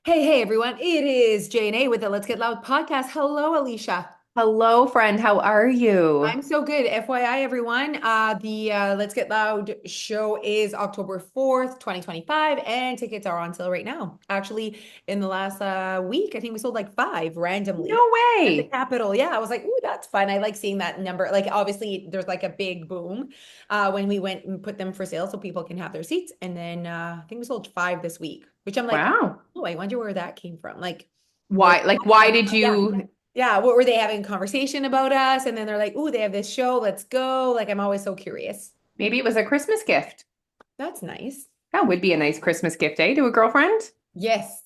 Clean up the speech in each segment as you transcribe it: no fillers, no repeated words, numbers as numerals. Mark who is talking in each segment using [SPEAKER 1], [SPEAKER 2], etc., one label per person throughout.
[SPEAKER 1] Hey, everyone. It is J&A with the Let's Get Loud podcast. Hello, Alicia.
[SPEAKER 2] Hello, friend. How are you?
[SPEAKER 1] I'm so good. FYI, everyone, the Let's Get Loud show is October 4th, 2025, and tickets are on sale right now. Actually, in the last week, I think we sold like five randomly
[SPEAKER 2] No
[SPEAKER 1] at the
[SPEAKER 2] way.
[SPEAKER 1] Capitol. Yeah, I was like, ooh, that's fun. I like seeing that number. Like, obviously, there's like a big boom when we went and put them for sale so people can have their seats. And then I think we sold five this week, which I'm like,
[SPEAKER 2] Wow.
[SPEAKER 1] oh, I wonder where that came from. Like, were
[SPEAKER 2] Why? Like, why did
[SPEAKER 1] yeah,
[SPEAKER 2] you?
[SPEAKER 1] yeah, what were they having conversation about us? And then they're like, "Ooh, they have this show. Let's go." Like I'm always so curious.
[SPEAKER 2] Maybe it was a Christmas gift.
[SPEAKER 1] That's nice.
[SPEAKER 2] That would be a nice Christmas gift, eh? To a girlfriend
[SPEAKER 1] Yes,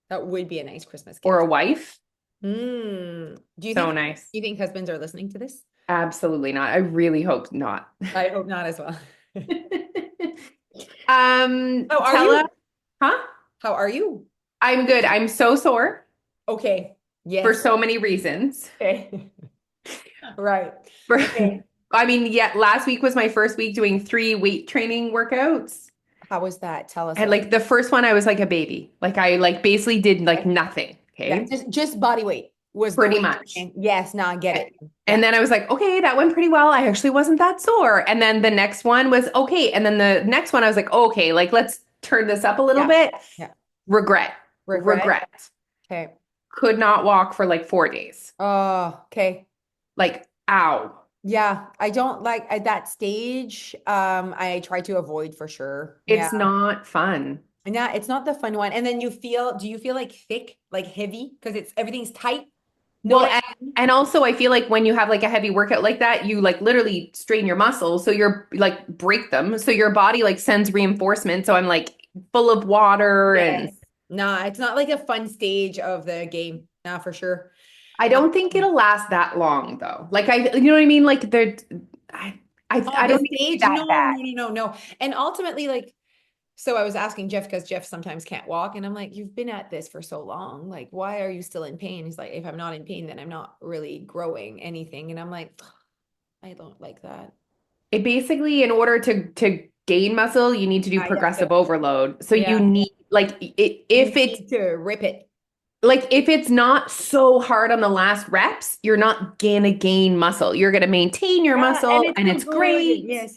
[SPEAKER 1] that would be a nice Christmas
[SPEAKER 2] or a
[SPEAKER 1] gift.
[SPEAKER 2] wife.
[SPEAKER 1] Do you
[SPEAKER 2] So
[SPEAKER 1] think
[SPEAKER 2] nice.
[SPEAKER 1] husbands are listening to this?
[SPEAKER 2] Absolutely not. I really hope not.
[SPEAKER 1] I hope not as well. How are
[SPEAKER 2] Tell us,
[SPEAKER 1] you?
[SPEAKER 2] huh?
[SPEAKER 1] How are you?
[SPEAKER 2] I'm good. I'm so sore
[SPEAKER 1] Okay.
[SPEAKER 2] for
[SPEAKER 1] Yes.
[SPEAKER 2] so many reasons.
[SPEAKER 1] Okay. Right.
[SPEAKER 2] For,
[SPEAKER 1] Okay.
[SPEAKER 2] I mean, yeah, last week was my first week doing 3 weight training workouts.
[SPEAKER 1] How was that? Tell us
[SPEAKER 2] And
[SPEAKER 1] about
[SPEAKER 2] like the first one, I was like a baby. Like I like basically did like
[SPEAKER 1] it.
[SPEAKER 2] nothing.
[SPEAKER 1] Yeah,
[SPEAKER 2] Okay.
[SPEAKER 1] just body weight was the
[SPEAKER 2] Pretty
[SPEAKER 1] weight
[SPEAKER 2] much.
[SPEAKER 1] training. Yes, now I get it.
[SPEAKER 2] And
[SPEAKER 1] Yeah.
[SPEAKER 2] then I was like, okay, that went pretty well. I actually wasn't that sore. And then the next one was okay. And then the next one, I was like, okay, like let's turn this up a little
[SPEAKER 1] Yeah.
[SPEAKER 2] bit.
[SPEAKER 1] Yeah.
[SPEAKER 2] Regret,
[SPEAKER 1] Regret.
[SPEAKER 2] regret.
[SPEAKER 1] Okay.
[SPEAKER 2] Could not walk for like 4 days.
[SPEAKER 1] Oh, okay.
[SPEAKER 2] Like, ow.
[SPEAKER 1] Yeah, I don't like at that stage. I try to avoid for sure. Yeah.
[SPEAKER 2] It's not fun.
[SPEAKER 1] And yeah, it's not the fun one. And then do you feel like thick, like heavy? Because it's everything's tight. Know
[SPEAKER 2] Well,
[SPEAKER 1] what I mean?
[SPEAKER 2] and also I feel like when you have like a heavy workout like that, you like literally strain your muscles. So you're like break them. So your body like sends reinforcement. So I'm like full of water and
[SPEAKER 1] Yes. Nah, it's not like a fun stage of the game. Nah, for sure.
[SPEAKER 2] I
[SPEAKER 1] Um,
[SPEAKER 2] don't think it'll last that long though. Like you know what I mean? Like I,
[SPEAKER 1] oh,
[SPEAKER 2] I
[SPEAKER 1] the
[SPEAKER 2] don't think it'll be
[SPEAKER 1] stage?
[SPEAKER 2] that bad.
[SPEAKER 1] No. And ultimately, like, so I was asking Jeff because Jeff sometimes can't walk, and I'm like, "You've been at this for so long. Like, why are you still in pain?" He's like, "If I'm not in pain, then I'm not really growing anything." And I'm like, I don't like that.
[SPEAKER 2] It basically, in order to gain muscle, you need to do
[SPEAKER 1] You have to,
[SPEAKER 2] progressive overload. So you
[SPEAKER 1] yeah,
[SPEAKER 2] need like
[SPEAKER 1] you
[SPEAKER 2] if it's
[SPEAKER 1] need to rip it.
[SPEAKER 2] like if it's not so hard on the last reps, you're not gonna gain muscle. You're gonna maintain your
[SPEAKER 1] Yeah, and
[SPEAKER 2] muscle
[SPEAKER 1] it's
[SPEAKER 2] and
[SPEAKER 1] still
[SPEAKER 2] it's
[SPEAKER 1] good.
[SPEAKER 2] great.
[SPEAKER 1] Yes.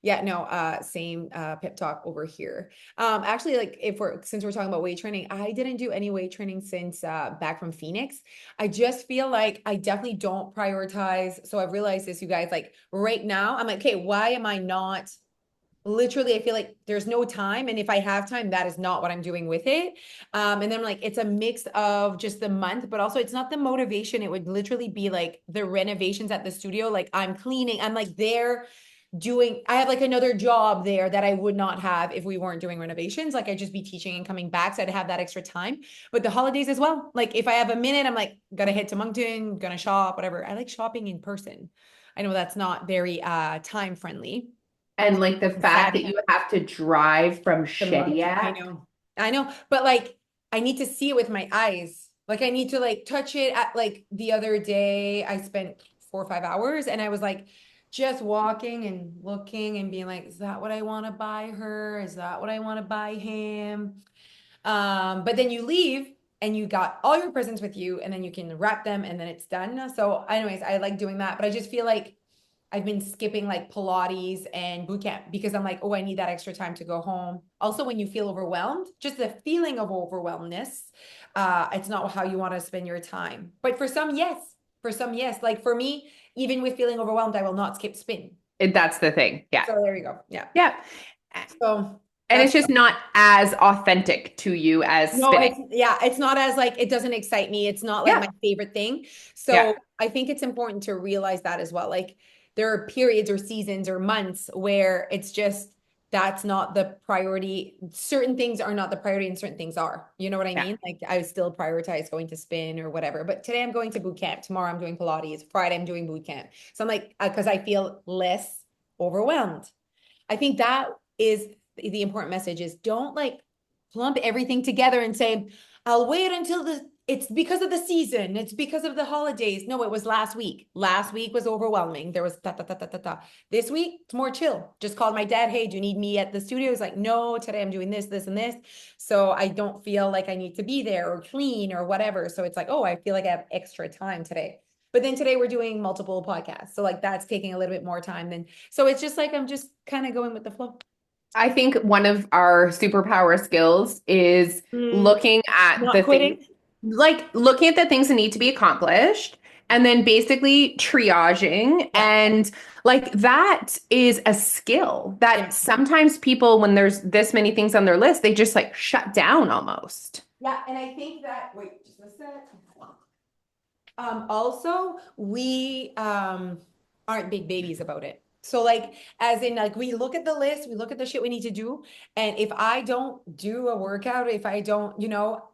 [SPEAKER 1] Yeah, no, same pep talk over here. Actually, like if we're since we're talking about weight training, I didn't do any weight training since back from Phoenix. I just feel like I definitely don't prioritize. So I've realized this, you guys, like right now, I'm like, okay, why am I not? Literally, I feel like there's no time, and if I have time, that is not what I'm doing with it. And then like it's a mix of just the month, but also it's not the motivation. It would literally be like the renovations at the studio. Like I'm cleaning, I'm like there doing, I have like another job there that I would not have if we weren't doing renovations. Like I'd just be teaching and coming back, so I'd have that extra time. But the holidays as well, like if I have a minute, I'm like gonna head to Moncton, gonna shop, whatever. I like shopping in person. I know that's not very time friendly,
[SPEAKER 2] And like the fact that
[SPEAKER 1] savvy.
[SPEAKER 2] you have to drive from
[SPEAKER 1] The month. I
[SPEAKER 2] Shediac.
[SPEAKER 1] know. I know. But like I need to see it with my eyes. Like I need to like touch it at like the other day I spent 4 or 5 hours and I was like just walking and looking and being like, is that what I want to buy her? Is that what I want to buy him? But then you leave and you got all your presents with you and then you can wrap them and then it's done. So anyways, I like doing that, but I just feel like I've been skipping like Pilates and boot camp because I'm like, oh, I need that extra time to go home. Also, when you feel overwhelmed, just the feeling of overwhelmness, it's not how you want to spend your time. But for some, yes. For some, yes. Like for me, even with feeling overwhelmed, I will not skip spin.
[SPEAKER 2] That's the thing. Yeah.
[SPEAKER 1] So there you go. Yeah.
[SPEAKER 2] Yeah.
[SPEAKER 1] So
[SPEAKER 2] And
[SPEAKER 1] that's
[SPEAKER 2] it's just not as authentic to you as
[SPEAKER 1] no,
[SPEAKER 2] spinning.
[SPEAKER 1] it's yeah, it's not as like it doesn't excite me. It's not like
[SPEAKER 2] Yeah.
[SPEAKER 1] my favorite thing.
[SPEAKER 2] Yeah.
[SPEAKER 1] So I think it's important to realize that as well. Like there are periods or seasons or months where it's just that's not the priority. Certain things are not the priority and certain things are. You know what I
[SPEAKER 2] Yeah.
[SPEAKER 1] mean? Like I still prioritize going to spin or whatever. But today I'm going to boot camp. Tomorrow I'm doing Pilates. Friday I'm doing boot camp. So I'm like, because I feel less overwhelmed. I think that is the important message is don't like clump everything together and say, I'll wait until it's because of the season. It's because of the holidays. No, it was last week. Last week was overwhelming. There was ta ta ta ta ta ta. This week, it's more chill. Just called my dad. Hey, do you need me at the studio? He's like, no, today I'm doing this, this, and this. So I don't feel like I need to be there or clean or whatever. So it's like, oh, I feel like I have extra time today. But then today we're doing multiple podcasts. So like that's taking a little bit more time than, so it's just like, I'm just kind of going with the flow.
[SPEAKER 2] I think one of our superpower skills is
[SPEAKER 1] Mm,
[SPEAKER 2] looking at
[SPEAKER 1] not
[SPEAKER 2] the things,
[SPEAKER 1] quitting.
[SPEAKER 2] like looking at the things that need to be accomplished and then basically triaging.
[SPEAKER 1] Yeah.
[SPEAKER 2] And like that is a skill that
[SPEAKER 1] Yeah.
[SPEAKER 2] sometimes people, when there's this many things on their list, they just like shut down almost.
[SPEAKER 1] Yeah. And I think that, wait, just a sec. Also, we aren't big babies about it. So like as in like we look at the list, we look at the shit we need to do. And if I don't do a workout, if I don't,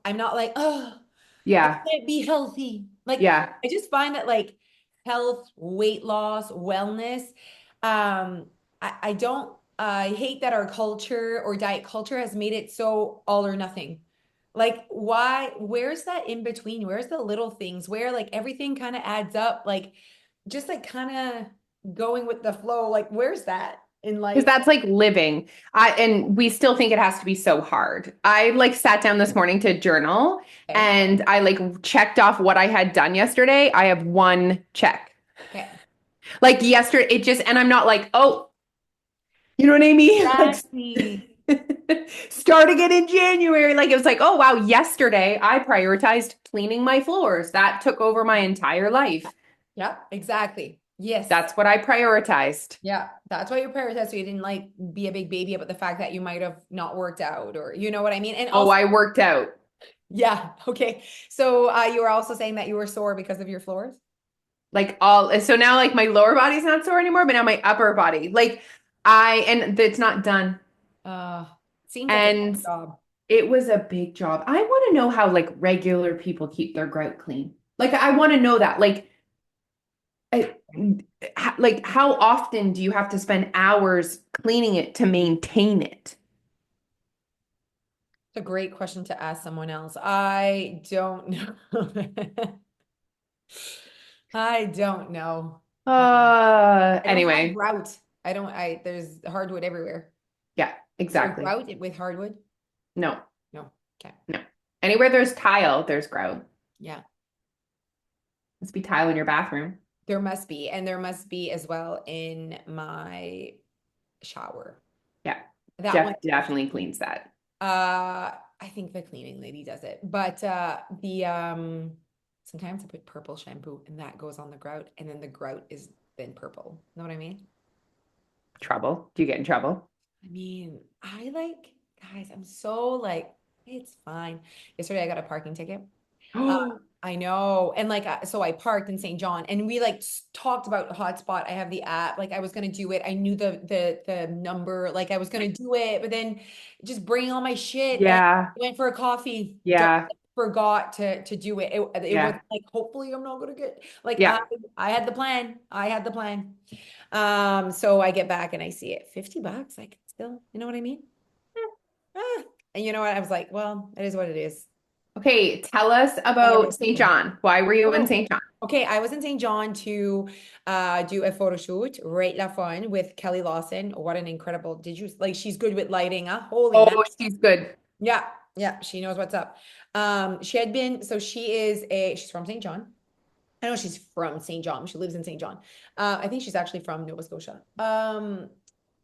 [SPEAKER 1] I'm not like, oh, I
[SPEAKER 2] Yeah.
[SPEAKER 1] can't be healthy. Like
[SPEAKER 2] Yeah.
[SPEAKER 1] I just find that like health, weight loss, wellness, I don't I hate that our culture or diet culture has made it so all or nothing. Like why, where's that in between? Where's the little things where like everything kind of adds up? Like just like kind of going with the flow. Like where's that in
[SPEAKER 2] Because
[SPEAKER 1] life?
[SPEAKER 2] that's like living. And we still think it has to be so hard. I like sat down this morning to journal
[SPEAKER 1] Okay.
[SPEAKER 2] and I like checked off what I had done yesterday. I have one check.
[SPEAKER 1] Okay.
[SPEAKER 2] Like yesterday, it just, and I'm not like, oh, you know what I mean?
[SPEAKER 1] Exactly.
[SPEAKER 2] Like starting it in January. Like it was like, oh, wow, yesterday I prioritized cleaning my floors. That took over my entire life.
[SPEAKER 1] Yeah, exactly. Yes.
[SPEAKER 2] That's what I prioritized.
[SPEAKER 1] Yeah, that's why you prioritize. So you didn't like be a big baby about the fact that you might have not worked out or you know what I mean? And
[SPEAKER 2] Oh,
[SPEAKER 1] also,
[SPEAKER 2] I worked out.
[SPEAKER 1] yeah, okay. So you were also saying that you were sore because of your floors?
[SPEAKER 2] Like all, so now like my lower body's not sore anymore, but now my upper body, like and it's not done.
[SPEAKER 1] Uh, seems like a
[SPEAKER 2] And
[SPEAKER 1] job.
[SPEAKER 2] it was a big job. I want to know how like regular people keep their grout clean. Like I want to know that. I, like how often do you have to spend hours cleaning it to maintain it?
[SPEAKER 1] It's a great question to ask someone else. I don't know. I don't know. I don't have
[SPEAKER 2] Anyway,
[SPEAKER 1] grout. There's hardwood everywhere.
[SPEAKER 2] yeah,
[SPEAKER 1] Is there
[SPEAKER 2] exactly.
[SPEAKER 1] grout with hardwood?
[SPEAKER 2] No,
[SPEAKER 1] No. Okay.
[SPEAKER 2] no. Anywhere there's tile, there's grout.
[SPEAKER 1] Yeah.
[SPEAKER 2] Must be tile in your bathroom.
[SPEAKER 1] There must be. And there must be as well in my shower.
[SPEAKER 2] Yeah,
[SPEAKER 1] That one,
[SPEAKER 2] Jeff definitely cleans that.
[SPEAKER 1] I think the cleaning lady does it. But the sometimes I put purple shampoo and that goes on the grout, and then the grout is then purple. Know what I mean?
[SPEAKER 2] Trouble? Do you get in trouble?
[SPEAKER 1] I mean, I like, guys, I'm so like, it's fine. Yesterday I got a parking ticket. Uh, I know. And like, so I parked in St. John and we like talked about hotspot. I have the app, like I was going to do it. I knew the number, like I was going to do it, but then just bringing all my shit and
[SPEAKER 2] Yeah,
[SPEAKER 1] went for a coffee.
[SPEAKER 2] yeah,
[SPEAKER 1] Forgot to do it. It was
[SPEAKER 2] yeah,
[SPEAKER 1] like, hopefully I'm not going to get like,
[SPEAKER 2] yeah.
[SPEAKER 1] I had the plan. I had the plan. So I get back and I see it $50. Like still, you know what I mean? Ah. And you know what? I was like, well, it is what it is.
[SPEAKER 2] Okay, tell us
[SPEAKER 1] Better
[SPEAKER 2] about St.
[SPEAKER 1] than-
[SPEAKER 2] John. Why were you in
[SPEAKER 1] Oh,
[SPEAKER 2] St. John?
[SPEAKER 1] okay. I was in St. John to do a photo shoot, right la fun with Kelly Lawson. What an incredible, did you like she's good with lighting, huh? Holy man.
[SPEAKER 2] Oh, she's good.
[SPEAKER 1] Yeah, yeah, she knows what's up. She had been, so she's from St. John. I know she's from St. John. She lives in St. John. I think she's actually from Nova Scotia.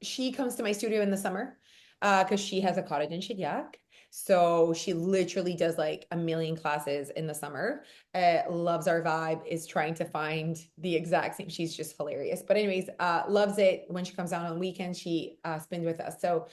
[SPEAKER 1] She comes to my studio in the summer because she has a cottage in Shediac. So she literally does like a million classes in the summer. Loves our vibe, is trying to find the exact same. She's just hilarious. But anyways, loves it when she comes down on weekends. She spins with us. So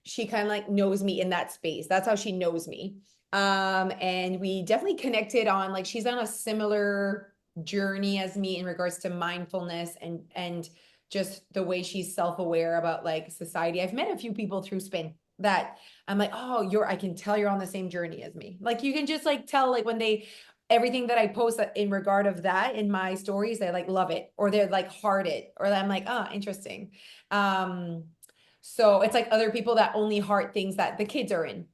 [SPEAKER 1] she kind of like knows me in that space. That's how she knows me. And we definitely connected on like she's on a similar journey as me in regards to mindfulness and just the way she's self-aware about like society. I've met a few people through spin that I'm like, oh, I can tell you're on the same journey as me. Like you can just like tell like when they everything that I post in regard of that in my stories, they like love it or they're like heart it or I'm like, oh, interesting. So it's like other people that only heart things that the kids are in.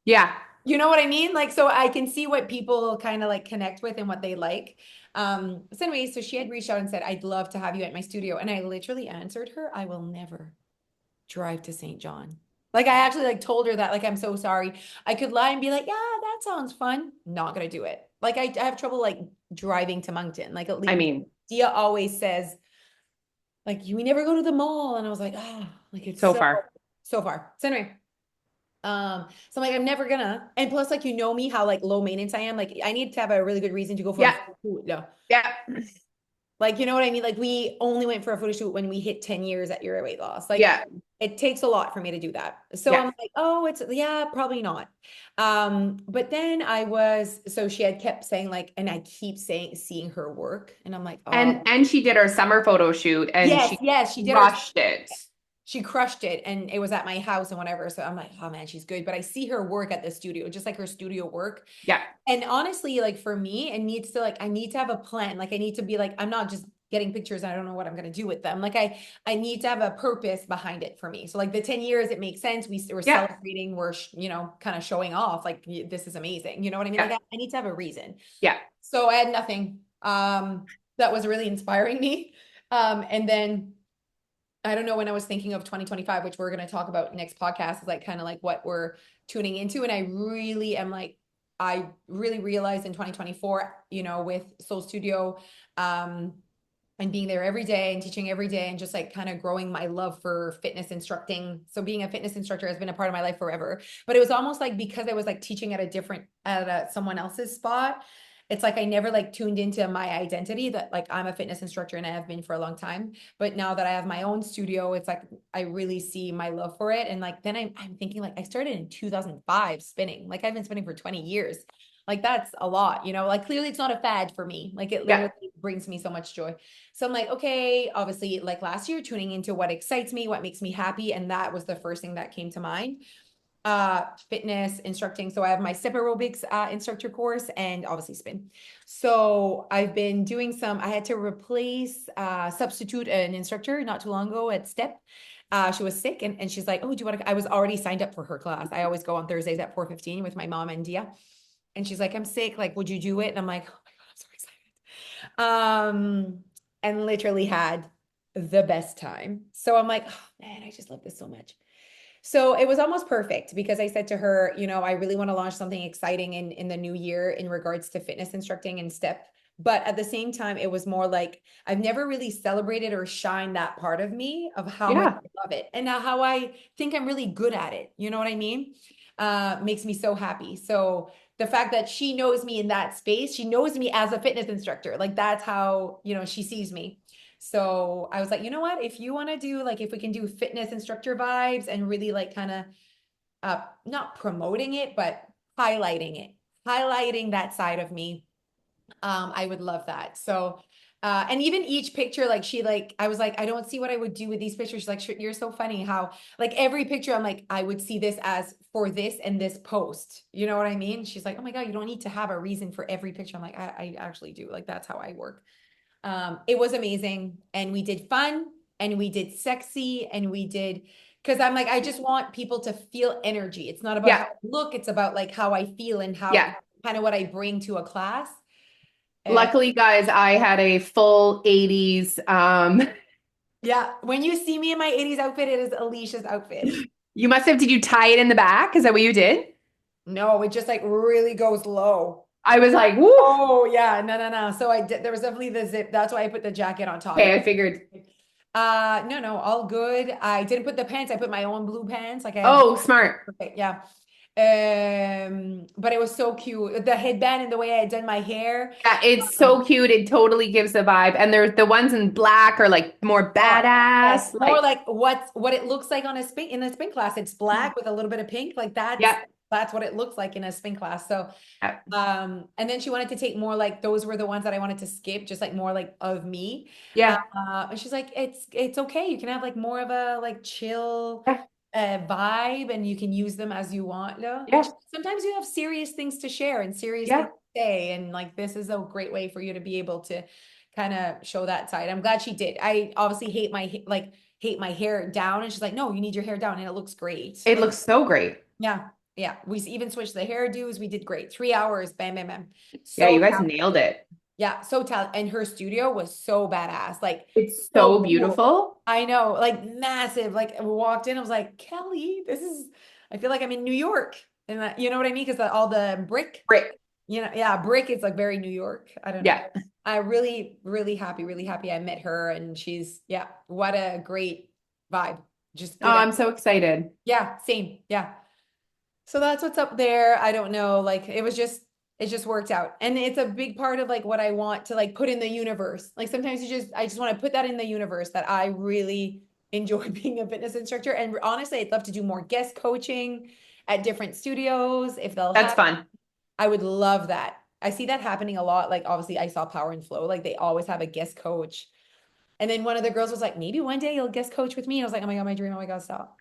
[SPEAKER 2] Yeah.
[SPEAKER 1] You know what I mean? Like, so I can see what people kind of like connect with and what they like. So anyway, so she had reached out and said, I'd love to have you at my studio. And I literally answered her, I will never drive to St. John. Like I actually like told her that, like, I'm so sorry. I could lie and be like, yeah, that sounds fun. Not gonna do it. Like I have trouble like driving to Moncton. Like at
[SPEAKER 2] I
[SPEAKER 1] least
[SPEAKER 2] mean,
[SPEAKER 1] Dia always says, like, we never go to the mall. And I was like, like it's
[SPEAKER 2] so
[SPEAKER 1] so
[SPEAKER 2] far.
[SPEAKER 1] so far. So anyway, so I'm like, I'm never gonna. And plus, like, you know me, how like low maintenance I am. Like, I need to have a really good reason to go for a
[SPEAKER 2] Yeah.
[SPEAKER 1] photo shoot. No.
[SPEAKER 2] Yeah.
[SPEAKER 1] Like, you know what I mean? Like, we only went for a photo shoot when we hit 10 years at your weight loss. Like,
[SPEAKER 2] Yeah.
[SPEAKER 1] it takes a lot for me to do that. So
[SPEAKER 2] Yeah.
[SPEAKER 1] I'm like, oh, it's yeah, probably not. But then so she had kept saying, like, and I keep saying seeing her work, and I'm like, oh,
[SPEAKER 2] And she did her summer photo shoot and
[SPEAKER 1] yes,
[SPEAKER 2] she
[SPEAKER 1] yes, she did her.
[SPEAKER 2] crushed it.
[SPEAKER 1] She crushed it, and it was at my house and whatever. So I'm like, oh man, she's good. But I see her work at the studio, just like her studio work.
[SPEAKER 2] Yeah.
[SPEAKER 1] And honestly, like for me, it needs to like I need to have a plan. Like I need to be like, I'm not just getting pictures. I don't know what I'm gonna do with them. Like I need to have a purpose behind it for me. So like the 10 years, it makes sense. We're
[SPEAKER 2] Yeah.
[SPEAKER 1] celebrating, we're kind of showing off. Like this is amazing. You know what I mean? Like
[SPEAKER 2] Yeah.
[SPEAKER 1] I need to have a reason.
[SPEAKER 2] Yeah.
[SPEAKER 1] So I had nothing. That was really inspiring me. And then I don't know when I was thinking of 2025, which we're going to talk about next podcast, is like kind of like what we're tuning into. And I really am like, I really realized in 2024, with Soul Studio, um, and being there every day and teaching every day and just like kind of growing my love for fitness instructing. So being a fitness instructor has been a part of my life forever. But it was almost like because I was like teaching at someone else's spot, it's like I never like tuned into my identity that like I'm a fitness instructor and I have been for a long time. But now that I have my own studio, it's like I really see my love for it. And like then I'm thinking like I started in 2005 spinning. Like I've been spinning for 20 years. Like that's a lot, like clearly it's not a fad for me. Like it
[SPEAKER 2] Yeah.
[SPEAKER 1] literally brings me so much joy. So I'm like, okay, obviously, like last year, tuning into what excites me, what makes me happy. And that was the first thing that came to mind. Fitness instructing. So I have my step aerobics instructor course and obviously spin. So I've been doing I had to substitute an instructor not too long ago at step. She was sick and she's like, oh, do you want to, I was already signed up for her class. I always go on Thursdays at 4:15 with my mom and Dia. And she's like, I'm sick. Like, would you do it? And I'm like, oh my God, I'm so excited. And literally had the best time. So I'm like, oh man, I just love this so much. So it was almost perfect because I said to her, I really want to launch something exciting in the new year in regards to fitness instructing and step. But at the same time, it was more like I've never really celebrated or shined that part of me of how much
[SPEAKER 2] Yeah.
[SPEAKER 1] I love it and how I think I'm really good at it. You know what I mean? Makes me so happy. So the fact that she knows me in that space, she knows me as a fitness instructor. Like that's how, she sees me. So I was like, you know what? If you want to do like if we can do fitness instructor vibes and really like kind of not promoting it, but highlighting that side of me, I would love that. So and even each picture, like I was like, I don't see what I would do with these pictures. She's like, you're so funny how like every picture, I'm like, I would see this as for this and this post. You know what I mean? She's like, oh my God, you don't need to have a reason for every picture. I'm like, I actually do. Like, that's how I work. It was amazing. And we did fun and we did sexy and we did, because I'm like, I just want people to feel energy. It's not about how
[SPEAKER 2] Yeah.
[SPEAKER 1] I look, it's about like how I feel and how
[SPEAKER 2] Yeah.
[SPEAKER 1] kind of what I bring to a class. And
[SPEAKER 2] Luckily, guys, I had a full 80s.
[SPEAKER 1] yeah, when you see me in my 80s outfit, it is Alicia's outfit.
[SPEAKER 2] You must have, did you tie it in the back? Is that what you did?
[SPEAKER 1] No, it just like really goes low.
[SPEAKER 2] I was like, woo.
[SPEAKER 1] Oh yeah, no, no, no. So I did, there was definitely the zip. That's why I put the jacket on top.
[SPEAKER 2] Okay, I figured.
[SPEAKER 1] No, no, all good. I didn't put the pants. I put my own blue pants. Like I have,
[SPEAKER 2] Oh, smart.
[SPEAKER 1] perfect, yeah. But it was so cute. The headband and the way I had done my hair.
[SPEAKER 2] Yeah, it's
[SPEAKER 1] Um,
[SPEAKER 2] so cute. It totally gives the vibe. And there's the ones in black are like more
[SPEAKER 1] oh, yes,
[SPEAKER 2] badass.
[SPEAKER 1] more
[SPEAKER 2] Like,
[SPEAKER 1] like what it looks like on a spin in the spin class. It's black with a little bit of pink. Like
[SPEAKER 2] yeah,
[SPEAKER 1] that's what it looks like in a spin class. So
[SPEAKER 2] yeah,
[SPEAKER 1] and then she wanted to take more like those were the ones that I wanted to skip, just like more like of me.
[SPEAKER 2] yeah,
[SPEAKER 1] And she's like, it's okay. You can have like more of a like chill
[SPEAKER 2] yeah,
[SPEAKER 1] vibe and you can use them as you want. No? And
[SPEAKER 2] yeah,
[SPEAKER 1] sometimes you have serious things to share and serious things
[SPEAKER 2] yeah.
[SPEAKER 1] to say. And like this is a great way for you to be able to kind of show that side. I'm glad she did. I obviously hate my hair down. And she's like, no, you need your hair down and it looks great.
[SPEAKER 2] It
[SPEAKER 1] Like,
[SPEAKER 2] looks so great.
[SPEAKER 1] yeah. Yeah, we even switched the hairdos. We did great. 3 hours, bam, bam, bam.
[SPEAKER 2] Yeah,
[SPEAKER 1] So
[SPEAKER 2] you guys nailed it.
[SPEAKER 1] yeah, so talented. And her studio was so badass, like
[SPEAKER 2] It's
[SPEAKER 1] so
[SPEAKER 2] so
[SPEAKER 1] cool.
[SPEAKER 2] beautiful.
[SPEAKER 1] I know, like massive. Like I walked in, I was like, Kelly, this is, I feel like I'm in New York. And you know what I mean? Because all the brick,
[SPEAKER 2] Great.
[SPEAKER 1] yeah, brick is like very New York. I don't know.
[SPEAKER 2] Yeah.
[SPEAKER 1] I really happy I met her. And she's, yeah, what a great vibe. Just
[SPEAKER 2] Oh,
[SPEAKER 1] good.
[SPEAKER 2] I'm so excited.
[SPEAKER 1] Yeah, same. Yeah. So that's what's up there. I don't know. Like it just worked out. And it's a big part of like what I want to like put in the universe. Like sometimes I just want to put that in the universe that I really enjoy being a fitness instructor. And honestly, I'd love to do more guest coaching at different studios if they'll
[SPEAKER 2] That's
[SPEAKER 1] have.
[SPEAKER 2] fun.
[SPEAKER 1] I would love that. I see that happening a lot. Like obviously I saw Power and Flow, like they always have a guest coach. And then one of the girls was like, maybe one day you'll guest coach with me. And I was like, oh my God, my dream. Oh my God, stop.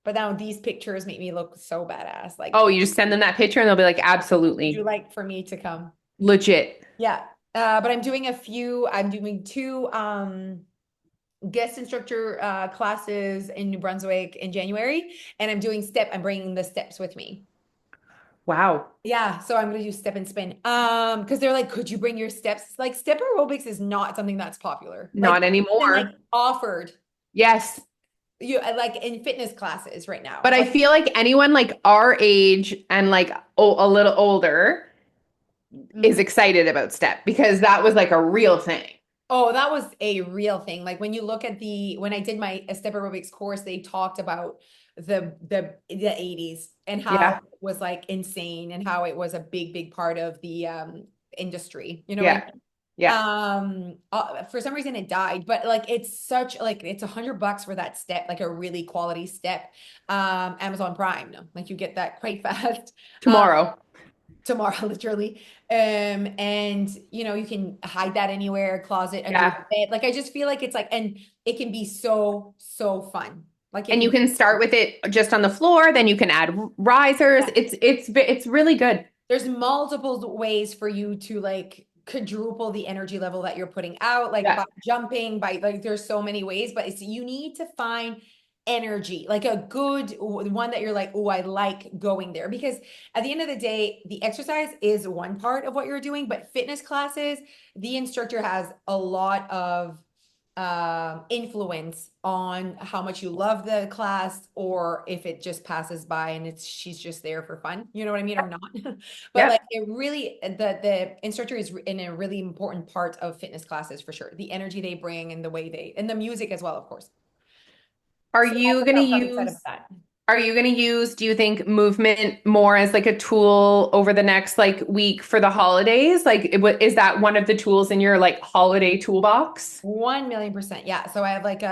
[SPEAKER 1] But now these pictures make me look so badass. Like,
[SPEAKER 2] Oh, you just send them that picture and they'll be like,
[SPEAKER 1] would you
[SPEAKER 2] absolutely.
[SPEAKER 1] like for me to come?
[SPEAKER 2] Legit.
[SPEAKER 1] Yeah. But I'm doing two guest instructor classes in New Brunswick in January, and I'm bringing the steps with me.
[SPEAKER 2] Wow.
[SPEAKER 1] Yeah, so I'm gonna do step and spin. Because they're like, could you bring your steps? Like step aerobics is not something that's popular. Like
[SPEAKER 2] Not
[SPEAKER 1] and like
[SPEAKER 2] anymore.
[SPEAKER 1] offered
[SPEAKER 2] Yes.
[SPEAKER 1] you like in fitness classes right now.
[SPEAKER 2] But I
[SPEAKER 1] Like
[SPEAKER 2] feel like anyone like our age and like a little older is
[SPEAKER 1] mhm.
[SPEAKER 2] excited about step because that was like a real thing.
[SPEAKER 1] Oh, that was a real thing. Like when you look at when I did my step aerobics course, they talked about the 80s and how
[SPEAKER 2] Yeah.
[SPEAKER 1] it was like insane and how it was a big part of the industry. You know what I
[SPEAKER 2] Yeah. Yeah.
[SPEAKER 1] mean? For some reason it died, but like it's such like it's $100 for that step, like a really quality step. Amazon Prime, no, like you get that quite fast. Um,
[SPEAKER 2] Tomorrow.
[SPEAKER 1] tomorrow, literally. And you can hide that anywhere, closet, under your
[SPEAKER 2] Yeah.
[SPEAKER 1] bed. Like I just feel like it's like, and it can be so, so fun. Like it
[SPEAKER 2] And you
[SPEAKER 1] can
[SPEAKER 2] can start with it just on the floor, then you can add risers.
[SPEAKER 1] yeah.
[SPEAKER 2] It's really good.
[SPEAKER 1] There's multiple ways for you to like quadruple the energy level that you're putting out, like
[SPEAKER 2] Yeah.
[SPEAKER 1] by jumping, by like there's so many ways, but it's you need to find energy, like a good one that you're like, oh, I like going there. Because at the end of the day, the exercise is one part of what you're doing, but fitness classes, the instructor has a lot of influence on how much you love the class or if it just passes by and she's just there for fun, you know what I mean, or not. But like
[SPEAKER 2] Yep.
[SPEAKER 1] it really the instructor is in a really important part of fitness classes for sure, the energy they bring and the way they and the music as well, of course.
[SPEAKER 2] Are
[SPEAKER 1] So
[SPEAKER 2] you
[SPEAKER 1] that's
[SPEAKER 2] gonna
[SPEAKER 1] what I'm excited
[SPEAKER 2] use
[SPEAKER 1] about that.
[SPEAKER 2] Are you going to use, do you think, movement more as like a tool over the next like week for the holidays? Like, is that one of the tools in your like holiday toolbox?
[SPEAKER 1] 1,000,000%. Yeah. So I have like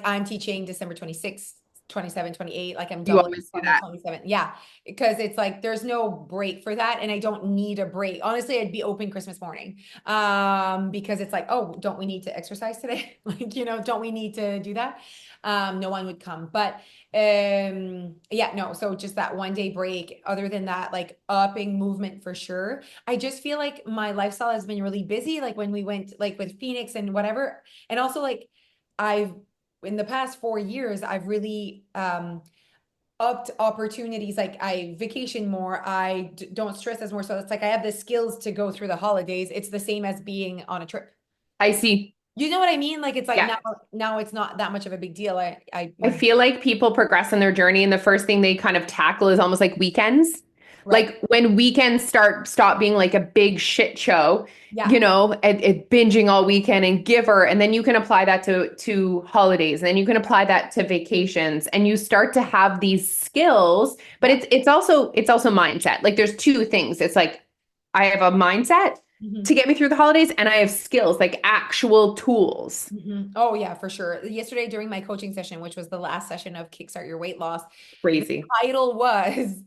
[SPEAKER 1] I'm teaching December 26th, 27, 28. Like I'm
[SPEAKER 2] You
[SPEAKER 1] doubling
[SPEAKER 2] always do
[SPEAKER 1] on the
[SPEAKER 2] that.
[SPEAKER 1] 27th. Yeah. Because it's like there's no break for that. And I don't need a break. Honestly, I'd be open Christmas morning. Because it's like, oh, don't we need to exercise today? Like, don't we need to do that? No one would come. But yeah, no. So just that 1 day break. Other than that, like upping movement for sure. I just feel like my lifestyle has been really busy, like when we went like with Phoenix and whatever. And also like I've in the past 4 years, I've really upped opportunities. Like I vacation more, don't stress as more. So it's like I have the skills to go through the holidays. It's the same as being on a trip.
[SPEAKER 2] I see.
[SPEAKER 1] You know what I mean? Like it's like
[SPEAKER 2] Yeah.
[SPEAKER 1] now it's not that much of a big deal.
[SPEAKER 2] I feel like people progress in their journey, and the first thing they kind of tackle is almost like weekends.
[SPEAKER 1] right.
[SPEAKER 2] Like when weekends stop being like a big shit show,
[SPEAKER 1] Yeah.
[SPEAKER 2] and binging all weekend and giver, and then you can apply that to holidays, and then you can apply that to vacations, and you start to have these skills. But
[SPEAKER 1] Yeah.
[SPEAKER 2] it's also mindset. Like there's two things. It's like I have a mindset to
[SPEAKER 1] Mhm.
[SPEAKER 2] get me through the holidays, and I have skills, like actual tools.
[SPEAKER 1] Mhm. Oh yeah, for sure. Yesterday during my coaching session, which was the last session of Kickstart Your Weight Loss, the
[SPEAKER 2] Crazy.
[SPEAKER 1] title was,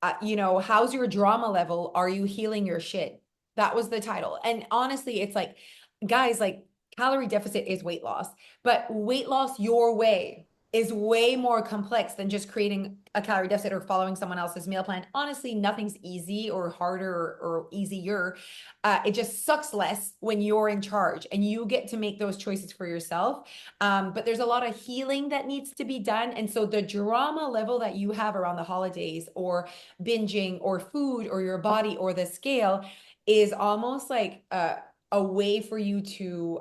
[SPEAKER 1] how's your drama level? Are you healing your shit? That was the title. And honestly, it's like, guys, like calorie deficit is weight loss, but weight loss your way. is way more complex than just creating a calorie deficit or following someone else's meal plan. Honestly, nothing's easy or harder or easier. It just sucks less when you're in charge and you get to make those choices for yourself. But there's a lot of healing that needs to be done. And so the drama level that you have around the holidays or binging or food or your body or the scale is almost like a way for you to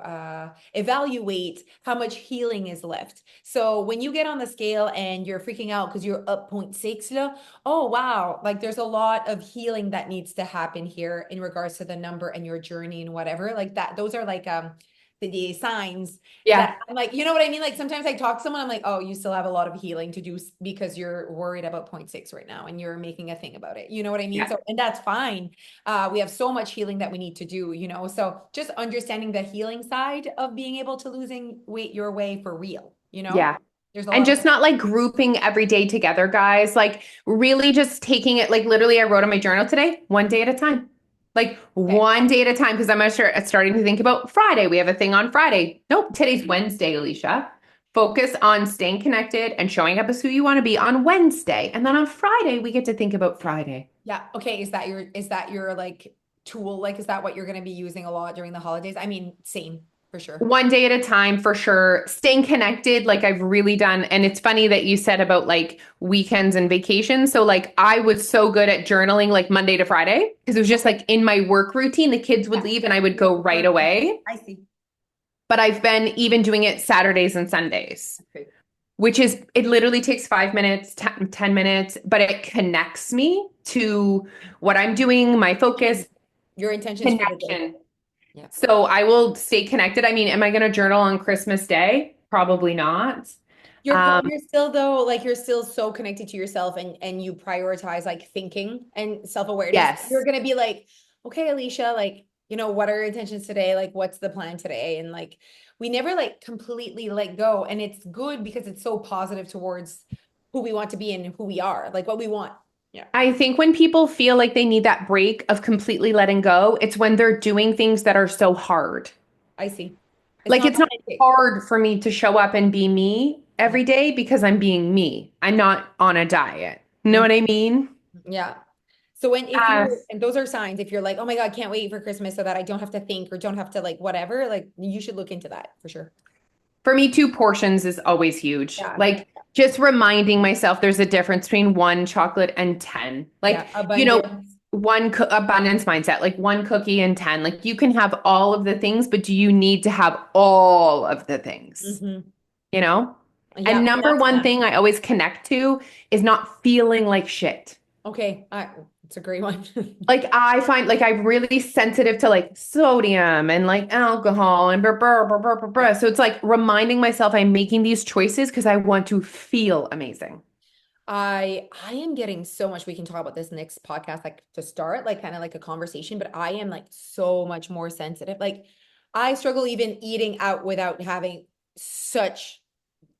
[SPEAKER 1] evaluate how much healing is left. So when you get on the scale and you're freaking out because you're up zero point 0.6, oh wow, like there's a lot of healing that needs to happen here in regards to the number and your journey and whatever. Like that, those are like the signs that
[SPEAKER 2] Yeah.
[SPEAKER 1] I'm like, you know what I mean? Like sometimes I talk to someone, I'm like, oh, you still have a lot of healing to do because you're worried about zero point 0.6 right now and you're making a thing about it. You know what I mean?
[SPEAKER 2] Yeah.
[SPEAKER 1] So, and that's fine. We have so much healing that we need to do, you know? So just understanding the healing side of being able to losing weight your way for real, you know?
[SPEAKER 2] Yeah.
[SPEAKER 1] There's a
[SPEAKER 2] And
[SPEAKER 1] lot of,
[SPEAKER 2] just not like grouping every day together, guys. Like really just taking it, like literally I wrote on my journal today, one day at a time. Like
[SPEAKER 1] okay.
[SPEAKER 2] one day at a time, because I'm starting to think about Friday. We have a thing on Friday. Nope, today's Wednesday, Alicia. Focus on staying connected and showing up as who you want to be on Wednesday. And then on Friday, we get to think about Friday.
[SPEAKER 1] Yeah. Okay. Is that your like tool? Like, is that what you're going to be using a lot during the holidays? I mean, same for sure.
[SPEAKER 2] One day at a time for sure. Staying connected, like I've really done. And it's funny that you said about like weekends and vacations. So, like, I was so good at journaling like Monday to Friday because it was just like in my work routine, the kids would
[SPEAKER 1] Yeah.
[SPEAKER 2] leave and I would go right away.
[SPEAKER 1] I see.
[SPEAKER 2] But I've been even doing it Saturdays and Sundays,
[SPEAKER 1] Okay.
[SPEAKER 2] which is, it literally takes 5 minutes, 10 minutes, but it connects me to what I'm doing, my focus,
[SPEAKER 1] Your intentions for the day.
[SPEAKER 2] connection.
[SPEAKER 1] Yeah.
[SPEAKER 2] So I will stay connected. I mean, am I going to journal on Christmas Day? Probably not. Um,
[SPEAKER 1] You're still though, like you're still so connected to yourself and you prioritize like thinking and self-awareness. You're
[SPEAKER 2] yes.
[SPEAKER 1] gonna be like, okay, Alicia, like, you know, what are your intentions today? Like, what's the plan today? And like, we never like completely let go. And it's good because it's so positive towards who we want to be and who we are, like what we want. Yeah,
[SPEAKER 2] I think when people feel like they need that break of completely letting go, it's when they're doing things that are so hard.
[SPEAKER 1] I see. It's
[SPEAKER 2] Like
[SPEAKER 1] not
[SPEAKER 2] it's not
[SPEAKER 1] authentic.
[SPEAKER 2] hard for me to show up and be me
[SPEAKER 1] Yeah.
[SPEAKER 2] every day because I'm being me. I'm not on a diet. You know
[SPEAKER 1] Mhm.
[SPEAKER 2] what I mean?
[SPEAKER 1] Yeah. So when if
[SPEAKER 2] Uh,
[SPEAKER 1] you and those are signs, if you're like, oh my God, can't wait for Christmas so that I don't have to think or don't have to like whatever, like you should look into that for sure.
[SPEAKER 2] for me, two portions is always huge.
[SPEAKER 1] Yeah.
[SPEAKER 2] Like just reminding myself there's a difference between one chocolate and 10.
[SPEAKER 1] Yeah.
[SPEAKER 2] Like,
[SPEAKER 1] Abundance.
[SPEAKER 2] abundance mindset, like one cookie and 10. Like you can have all of the things, but do you need to have all of the things?
[SPEAKER 1] Hmm.
[SPEAKER 2] You know?
[SPEAKER 1] Yeah.
[SPEAKER 2] And
[SPEAKER 1] Oh,
[SPEAKER 2] number
[SPEAKER 1] that's
[SPEAKER 2] one
[SPEAKER 1] fun.
[SPEAKER 2] thing I always connect to is not feeling like shit.
[SPEAKER 1] Okay. It's a great one.
[SPEAKER 2] Like I find like I'm really sensitive to like sodium and like alcohol and blah, blah, blah, blah, blah,
[SPEAKER 1] Yeah.
[SPEAKER 2] blah. So it's like reminding myself I'm making these choices because I want to feel amazing.
[SPEAKER 1] I am getting so much. We can talk about this next podcast, like to start, like kind of like a conversation, but I am like so much more sensitive. Like I struggle even eating out without having such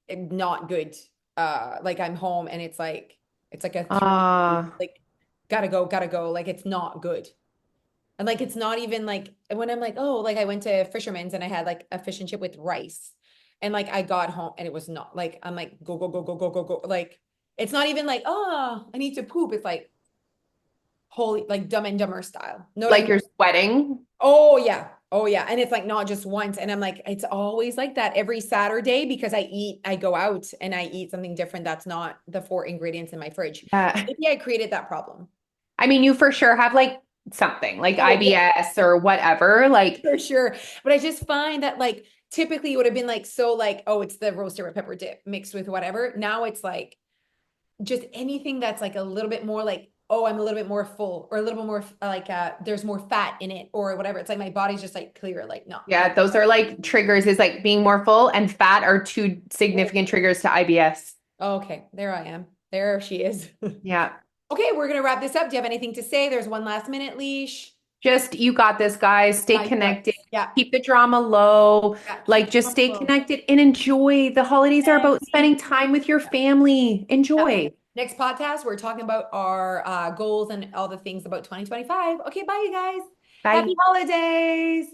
[SPEAKER 1] not good like I'm home and it's like a three
[SPEAKER 2] Uh,
[SPEAKER 1] like gotta go like it's not good. And like it's not even like when I'm like, oh, like I went to Fisherman's and I had like a fish and chip with rice. And like I got home and it was not like I'm like go go go go go go go like it's not even like, oh, I need to poop. It's like holy like Dumb and Dumber style. Know what I
[SPEAKER 2] like
[SPEAKER 1] mean?
[SPEAKER 2] you're sweating.
[SPEAKER 1] Oh yeah. Oh yeah. And it's like not just once. And I'm like, it's always like that every Saturday because I go out and I eat something different that's not the four ingredients in my fridge.
[SPEAKER 2] Yeah.
[SPEAKER 1] Maybe I created that problem.
[SPEAKER 2] I mean, you for sure have like something like
[SPEAKER 1] Oh yeah,
[SPEAKER 2] IBS or whatever. Like,
[SPEAKER 1] for sure. But I just find that like typically it would have been like so like, oh, it's the roasted red pepper dip mixed with whatever. Now it's like just anything that's like a little bit more like, oh, I'm a little bit more full or a little bit more like there's more fat in it or whatever. It's like my body's just like clear, like no, no.
[SPEAKER 2] yeah, those are like triggers is like being more full and fat are two significant triggers to IBS.
[SPEAKER 1] Okay, there I am. There she is.
[SPEAKER 2] Yeah.
[SPEAKER 1] Okay, we're gonna wrap this up. Do you have anything to say? There's one last minute leash.
[SPEAKER 2] Just you got this, guys. Stay
[SPEAKER 1] Yeah, you got
[SPEAKER 2] connected.
[SPEAKER 1] this. Yeah,
[SPEAKER 2] Keep the drama low.
[SPEAKER 1] yeah, keep
[SPEAKER 2] Like just
[SPEAKER 1] them
[SPEAKER 2] stay
[SPEAKER 1] close.
[SPEAKER 2] connected and enjoy. The holidays are about
[SPEAKER 1] Messy.
[SPEAKER 2] spending time with your family.
[SPEAKER 1] Yeah.
[SPEAKER 2] Enjoy.
[SPEAKER 1] Next podcast, we're talking about our goals and all the things about 2025. Okay, bye, you guys. Happy
[SPEAKER 2] Bye.
[SPEAKER 1] holidays.